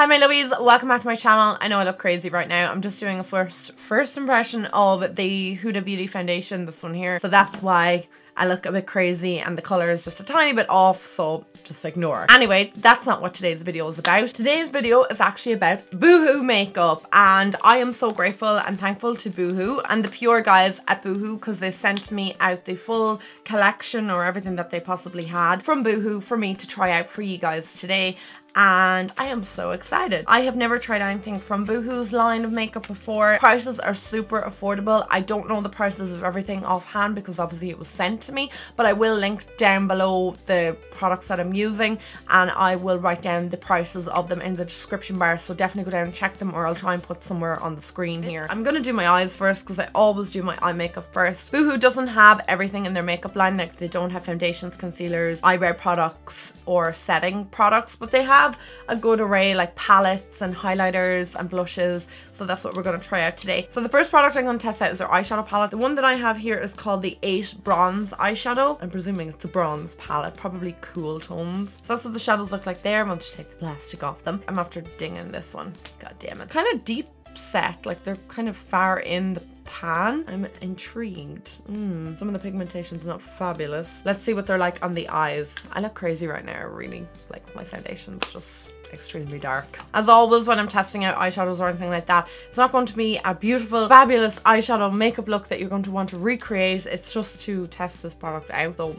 Hi my lovies, welcome back to my channel. I know I look crazy right now. I'm just doing a first impression of the Huda Beauty foundation, this one here. So that's why I look a bit crazy and the colour is just a tiny bit off, so just ignore. Anyway, that's not what today's video is about. Today's video is actually about BOOHOO makeup, and I am so grateful and thankful to BOOHOO and the Pure guys at BOOHOO because they sent me out the full collection or everything that they possibly had from BOOHOO for me to try out for you guys today. And I am so excited. I have never tried anything from BOOHOO's line of makeup before. Prices are super affordable. I don't know the prices of everything offhand because obviously it was sent to me, but I will link down below the products that I'm using and I will write down the prices of them in the description bar, so definitely go down and check them, or I'll try and put somewhere on the screen here. I'm gonna do my eyes first because I always do my eye makeup first. BOOHOO doesn't have everything in their makeup line, like they don't have foundations, concealers, eyebrow products or setting products, but they have a good array like palettes and highlighters and blushes, so that's what we're going to try out today. So the first product I'm going to test out is their eyeshadow palette. The one that I have here is called the 8 Bronze eyeshadow. I'm presuming it's a bronze palette, probably cool tones. So that's what the shadows look like there. I'm going to take the plastic off them. I'm after dinging this one, god damn it. Kind of deep set, like they're kind of far in the pan. I'm intrigued. Some of the pigmentation's not fabulous. Let's see what they're like on the eyes. I look crazy right now, really. Like my foundation's just extremely dark. As always, when I'm testing out eyeshadows or anything like that, it's not going to be a beautiful, fabulous eyeshadow makeup look that you're going to want to recreate. It's just to test this product out, though.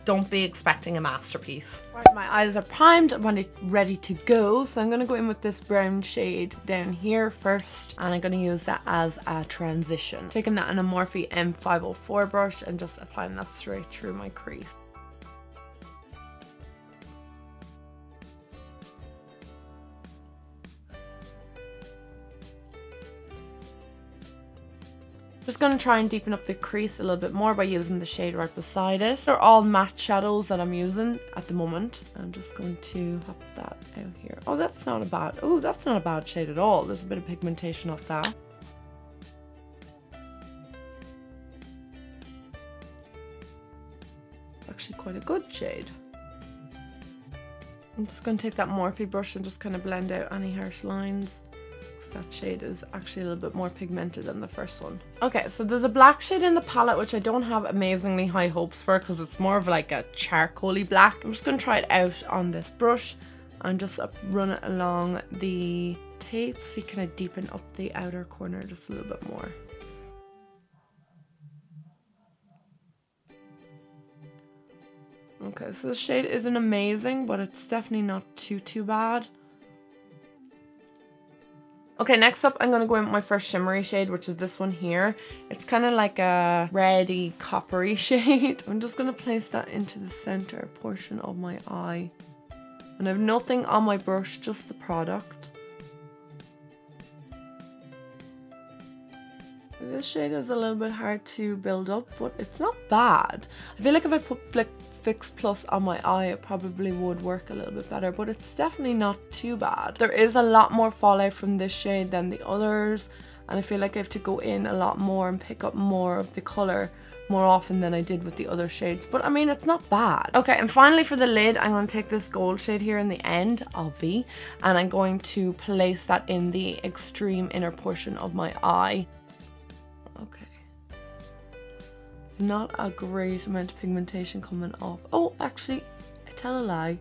Don't be expecting a masterpiece. Right, my eyes are primed. I'm ready to go. So I'm going to go in with this brown shade down here first. And I'm going to use that as a transition. Taking that in a Morphe M504 brush and just applying that straight through my crease. Just going to try and deepen up the crease a little bit more by using the shade right beside it. They're all matte shadows that I'm using at the moment. I'm just going to pop that out here. Oh, that's not a bad shade at all. There's a bit of pigmentation off that. Actually quite a good shade. I'm just going to take that Morphe brush and just kind of blend out any harsh lines. That shade is actually a little bit more pigmented than the first one. Okay, so there's a black shade in the palette which I don't have amazingly high hopes for because it's more of like a charcoaly black. I'm just going to try it out on this brush and just run it along the tape so you kind of deepen up the outer corner just a little bit more. Okay, so the shade isn't amazing, but it's definitely not too bad. Okay, next up I'm going to go in with my first shimmery shade, which is this one here. It's kind of like a reddy, coppery shade. I'm just going to place that into the center portion of my eye. And I have nothing on my brush, just the product. This shade is a little bit hard to build up, but it's not bad. I feel like if I put Fix Plus on my eye, it probably would work a little bit better, but it's definitely not too bad. There is a lot more fallout from this shade than the others, and I feel like I have to go in a lot more and pick up more of the colour more often than I did with the other shades, but I mean, it's not bad. Okay, and finally for the lid, I'm going to take this gold shade here in the end, obvi, and I'm going to place that in the extreme inner portion of my eye. Okay. Not a great amount of pigmentation coming off. Oh, actually, I tell a lie.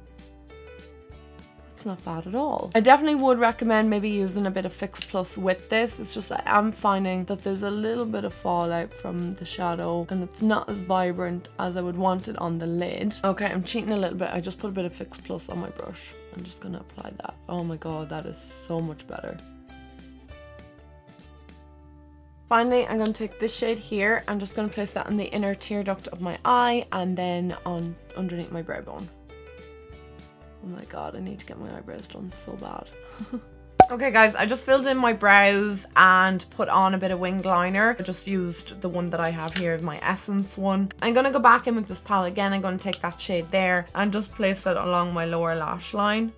It's not bad at all. I definitely would recommend maybe using a bit of Fix Plus with this. It's just I am finding that there's a little bit of fallout from the shadow and it's not as vibrant as I would want it on the lid. Okay, I'm cheating a little bit. I just put a bit of Fix Plus on my brush. I'm just going to apply that. Oh my god, that is so much better. Finally, I'm going to take this shade here. I'm just going to place that in the inner tear duct of my eye and then on underneath my brow bone. Oh my god, I need to get my eyebrows done so bad. Okay guys, I just filled in my brows and put on a bit of wing liner. I just used the one that I have here, my Essence one. I'm going to go back in with this palette again. I'm going to take that shade there and just place it along my lower lash line.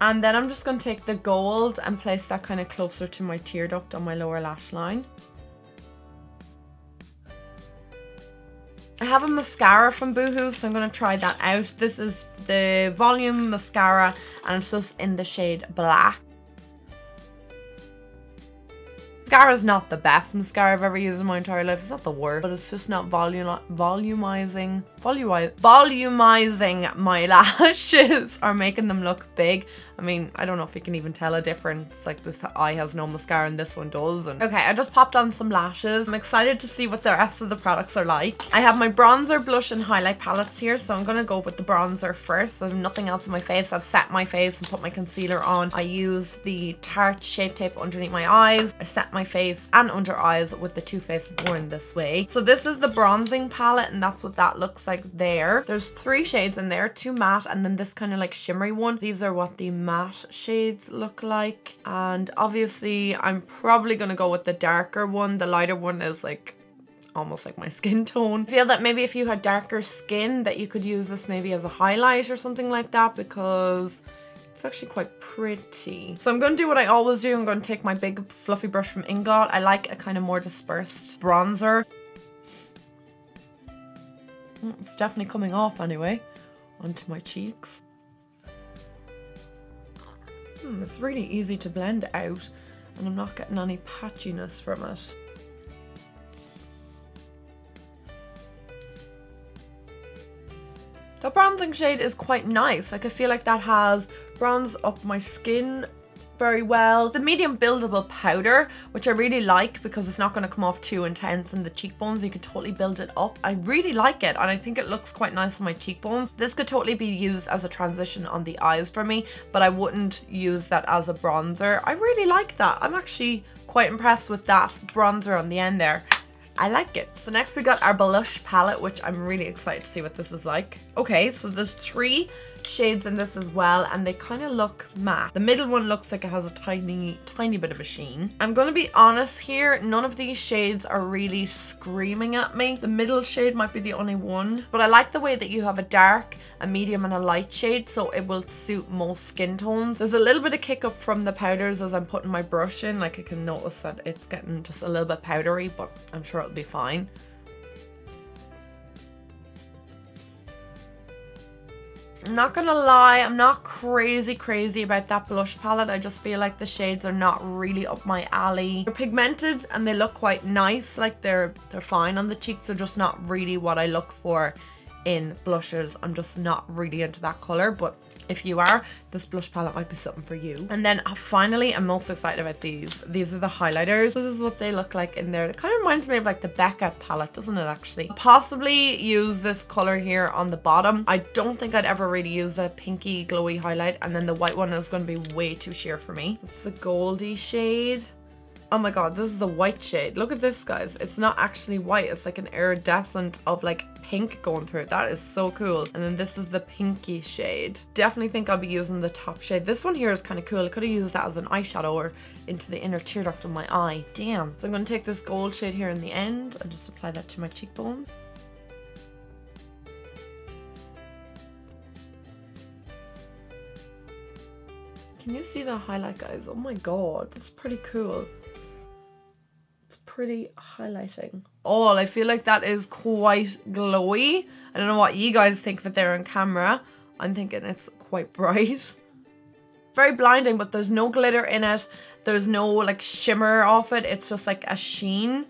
And then I'm just going to take the gold and place that kind of closer to my tear duct on my lower lash line. I have a mascara from BOOHOO, so I'm going to try that out. This is the Volume Mascara, and it's just in the shade Black. Mascara is not the best mascara I've ever used in my entire life. It's not the worst, but it's just not volumizing my lashes or making them look big. I mean, I don't know if you can even tell a difference. Like, this eye has no mascara and this one does. And okay, I just popped on some lashes. I'm excited to see what the rest of the products are like. I have my bronzer, blush and highlight palettes here, so I'm gonna go with the bronzer first. So I have nothing else on my face. I've set my face and put my concealer on. I use the Tarte Shape Tape underneath my eyes. I set my face and under eyes with the Too Faced Born This Way. So this is the bronzing palette, and that's what that looks like there. There's 3 shades in there, 2 matte and then this kind of like shimmery one. These are what the matte shades look like, and obviously I'm probably gonna go with the darker one. The lighter one is like almost like my skin tone. I feel that maybe if you had darker skin that you could use this maybe as a highlight or something like that, because it's actually quite pretty. So I'm going to do what I always do. I'm going to take my big fluffy brush from Inglot. I like a kind of more dispersed bronzer. It's definitely coming off anyway onto my cheeks. It's really easy to blend out and I'm not getting any patchiness from it. The bronzing shade is quite nice. Like, I feel like that has bronze up my skin very well. The medium buildable powder, which I really like because it's not going to come off too intense in the cheekbones. You could totally build it up. I really like it and I think it looks quite nice on my cheekbones. This could totally be used as a transition on the eyes for me, but I wouldn't use that as a bronzer. I really like that. I'm actually quite impressed with that bronzer on the end there. I like it. So next we got our blush palette, which I'm really excited to see what this is like. Okay, so there's 3 shades in this as well, and they kind of look matte. The middle one looks like it has a tiny bit of a sheen. I'm gonna be honest here, none of these shades are really screaming at me. The middle shade might be the only one, but I like the way that you have a dark, a medium and a light shade, so it will suit most skin tones. There's a little bit of kick up from the powders as I'm putting my brush in. Like, I can notice that it's getting just a little bit powdery, but I'm sure it'll be fine. I'm not gonna lie, I'm not crazy about that blush palette. I just feel like the shades are not really up my alley. They're pigmented and they look quite nice. Like, they're fine on the cheeks. They're just not really what I look for in blushes. I'm just not really into that color, but if you are, this blush palette might be something for you. And then finally, I'm most excited about these. These are the highlighters. This is what they look like in there. It kind of reminds me of like the Becca palette, doesn't it actually? Possibly use this color here on the bottom. I don't think I'd ever really use a pinky glowy highlight, and then the white one is going to be way too sheer for me. It's the Goldie shade. Oh my god, this is the white shade. Look at this, guys. It's not actually white. It's like an iridescent of like pink going through it. That is so cool. And then this is the pinky shade. Definitely think I'll be using the top shade. This one here is kind of cool. I could have used that as an eyeshadow or into the inner tear duct of my eye. Damn. So I'm going to take this gold shade here in the end and just apply that to my cheekbone. Can you see the highlight, guys? Oh my god, that's pretty cool. Pretty highlighting. Oh, I feel like that is quite glowy. I don't know what you guys think of it there on camera. I'm thinking it's quite bright. Very blinding, but there's no glitter in it. There's no like shimmer off it. It's just like a sheen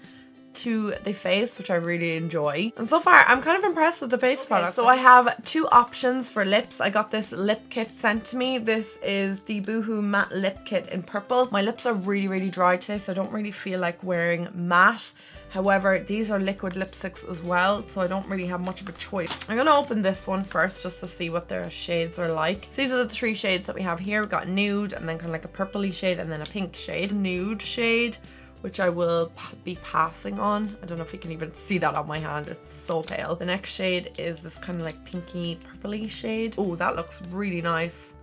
to the face, which I really enjoy. And so far, I'm kind of impressed with the face product. So I have 2 options for lips. I got this lip kit sent to me. This is the BOOHOO Matte Lip Kit in purple. My lips are really dry today, so I don't really feel like wearing matte. However, these are liquid lipsticks as well, so I don't really have much of a choice. I'm gonna open this one first just to see what their shades are like. So these are the 3 shades that we have here. We've got nude, and then kind of like a purpley shade, and then a pink shade. Nude shade, which I will be passing on. I don't know if you can even see that on my hand. It's so pale. The next shade is this kind of like pinky purpley shade. Oh, that looks really nice.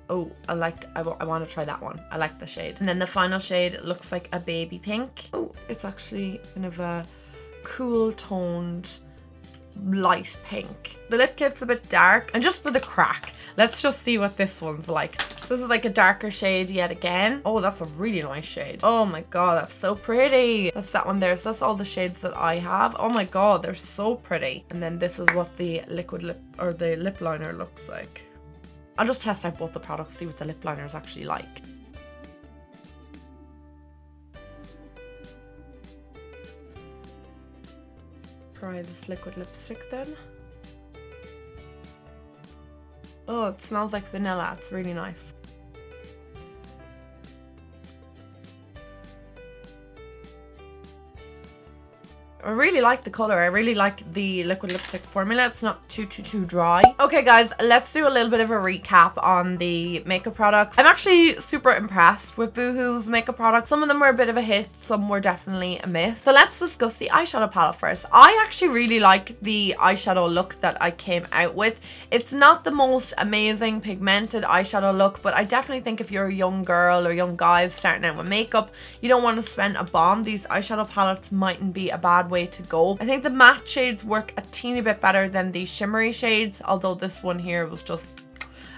Oh, I want to try that one. I like the shade. And then the final shade looks like a baby pink. Oh, it's actually kind of a cool toned light pink. The lip kit's a bit dark, and just for the crack, let's just see what this one's like. This is like a darker shade yet again. Oh, that's a really nice shade. Oh my god, that's so pretty. That's that one there. So that's all the shades that I have. Oh my god, they're so pretty. And then this is what the liquid lip or the lip liner looks like. I'll just test out both the products, see what the lip liner is actually like. Try this liquid lipstick then. Oh, it smells like vanilla. It's really nice. I really like the colour. I really like the liquid lipstick formula. It's not too dry. Okay guys, let's do a little bit of a recap on the makeup products. I'm actually super impressed with Boohoo's makeup products. Some of them were a bit of a hit, some were definitely a miss. So let's discuss the eyeshadow palette first. I actually really like the eyeshadow look that I came out with. It's not the most amazing pigmented eyeshadow look, but I definitely think if you're a young girl or young guy starting out with makeup, you don't want to spend a bomb. These eyeshadow palettes mightn't be a bad way to go. I think the matte shades work a teeny bit better than the shimmery shades, although this one here was just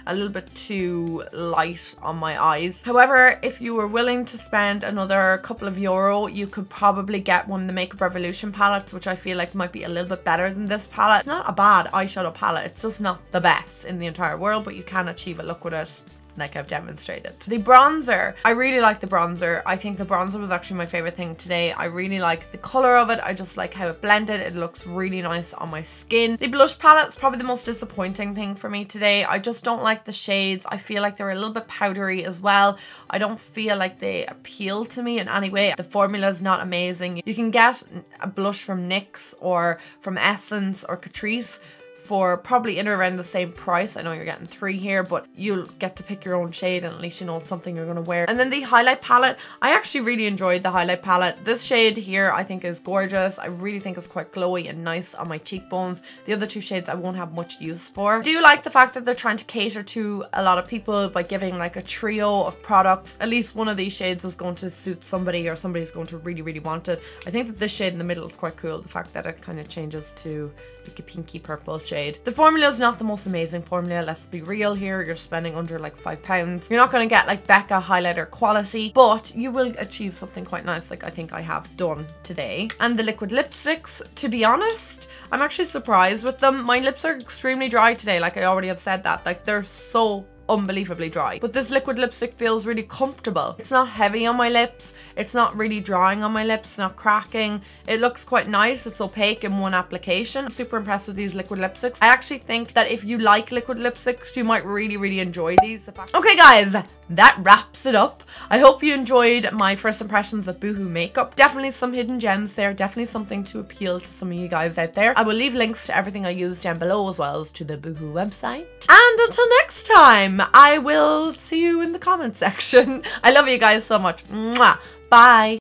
a little bit too light on my eyes. However, if you were willing to spend another couple of euro, you could probably get one of the Makeup Revolution palettes, which I feel like might be a little bit better than this palette. It's not a bad eyeshadow palette, it's just not the best in the entire world, but you can achieve a look with it, like I've demonstrated. The bronzer, I really like the bronzer. I think the bronzer was actually my favorite thing today. I really like the color of it. I just like how it blended. It looks really nice on my skin. The blush palette is probably the most disappointing thing for me today. I just don't like the shades. I feel like they're a little bit powdery as well. I don't feel like they appeal to me in any way. The formula is not amazing. You can get a blush from NYX or from Essence or Catrice for probably in or around the same price. I know you're getting 3 here, but you'll get to pick your own shade and at least you know it's something you're going to wear. And then the highlight palette, I actually really enjoyed the highlight palette. This shade here I think is gorgeous. I really think it's quite glowy and nice on my cheekbones. The other 2 shades I won't have much use for. I do like the fact that they're trying to cater to a lot of people by giving like a trio of products. At least one of these shades is going to suit somebody, or somebody's going to really want it. I think that this shade in the middle is quite cool. The fact that it kind of changes to like a pinky purple shade. The formula is not the most amazing formula, let's be real here. You're spending under like £5. You're not going to get like Becca highlighter quality, but you will achieve something quite nice, like I think I have done today. And the liquid lipsticks, to be honest, I'm actually surprised with them. My lips are extremely dry today, like I already have said that. Like they're so unbelievably dry, but this liquid lipstick feels really comfortable. It's not heavy on my lips, it's not really drying on my lips, it's not cracking. It looks quite nice. It's opaque in one application. I'm super impressed with these liquid lipsticks. I actually think that if you like liquid lipsticks, you might really enjoy these. Okay guys, that wraps it up. I hope you enjoyed my first impressions of Boohoo makeup. Definitely some hidden gems there, definitely something to appeal to some of you guys out there. I will leave links to everything I use down below, as well as to the Boohoo website. And until next time, I will see you in the comment section. I love you guys so much. Mwah. Bye.